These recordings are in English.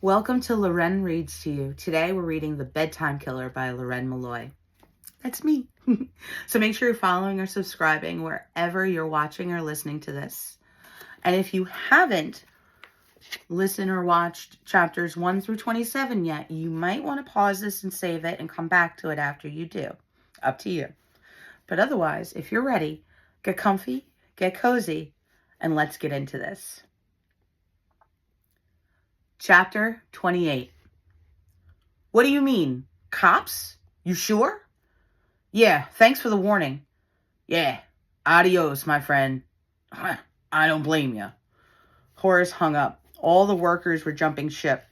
Welcome to Loren Reads to You. Today we're reading The Bedtime Killer by Loren Malloy. That's me. So make sure you're following or subscribing wherever you're watching or listening to this. And if you haven't listened or watched chapters 1 through 27 yet, you might want to pause this and save it and come back to it after you do. Up to you. But otherwise, if you're ready, get comfy, get cozy, and let's get into this. Chapter 28. What do you mean? Cops? You sure? Yeah, thanks for the warning. Yeah, adios, my friend. I don't blame you. Horace hung up. All the workers were jumping ship.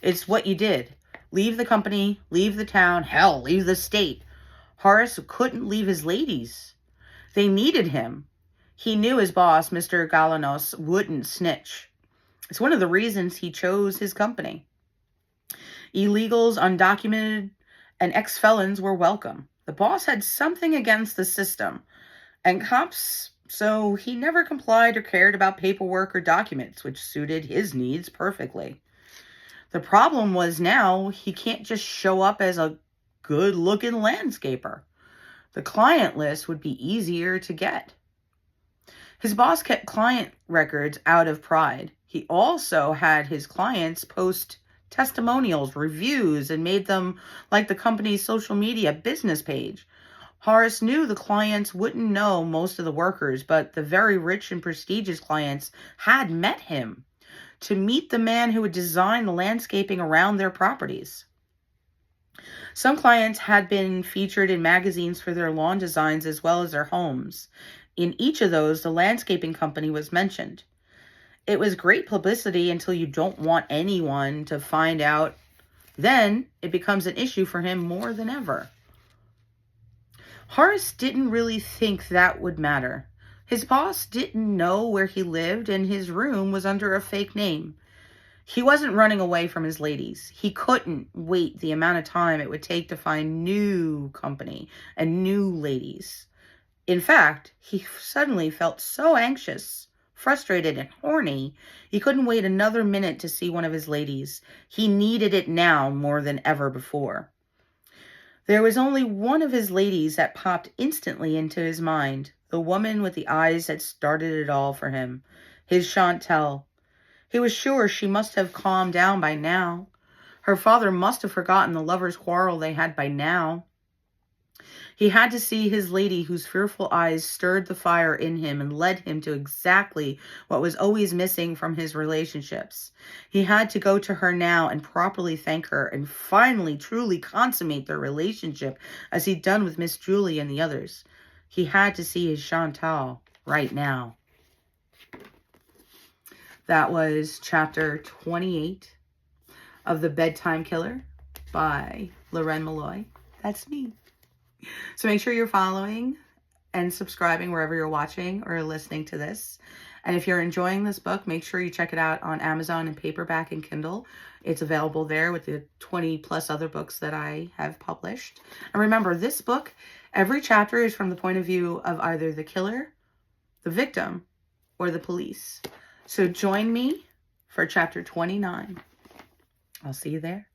It's what you did. Leave the company, leave the town, hell, leave the state. Horace couldn't leave his ladies. They needed him. He knew his boss, Mr. Galanos, wouldn't snitch. It's one of the reasons he chose his company. Illegals, undocumented, and ex-felons were welcome. The boss had something against the system and cops, so he never complied or cared about paperwork or documents, which suited his needs perfectly. The problem was now he can't just show up as a good-looking landscaper. The client list would be easier to get. His boss kept client records out of pride. He also had his clients post testimonials, reviews, and made them like the company's social media business page. Horace knew the clients wouldn't know most of the workers, but the very rich and prestigious clients had met him to meet the man who would design the landscaping around their properties. Some clients had been featured in magazines for their lawn designs as well as their homes. In each of those, the landscaping company was mentioned. It was great publicity until you don't want anyone to find out. Then it becomes an issue for him more than ever. Horace didn't really think that would matter. His boss didn't know where he lived, and his room was under a fake name. He wasn't running away from his ladies. He couldn't wait the amount of time it would take to find new company and new ladies. In fact, he suddenly felt so anxious, frustrated, and horny, he couldn't wait another minute to see one of his ladies. He needed it now more than ever before. There was only one of his ladies that popped instantly into his mind, the woman with the eyes that started it all for him, his Chantel. He was sure she must have calmed down by now. Her father must have forgotten the lovers' quarrel they had by now. He had to see his lady whose fearful eyes stirred the fire in him and led him to exactly what was always missing from his relationships. He had to go to her now and properly thank her and finally truly consummate their relationship as he'd done with Miss Julie and the others. He had to see his Chantal right now. That was chapter 28 of The Bedtime Killer by Loren Malloy. That's me. So make sure you're following and subscribing wherever you're watching or listening to this. And if you're enjoying this book, make sure you check it out on Amazon in paperback and Kindle. It's available there with the 20 plus other books that I have published. And remember, this book, every chapter is from the point of view of either the killer, the victim, or the police. So join me for chapter 29. I'll see you there.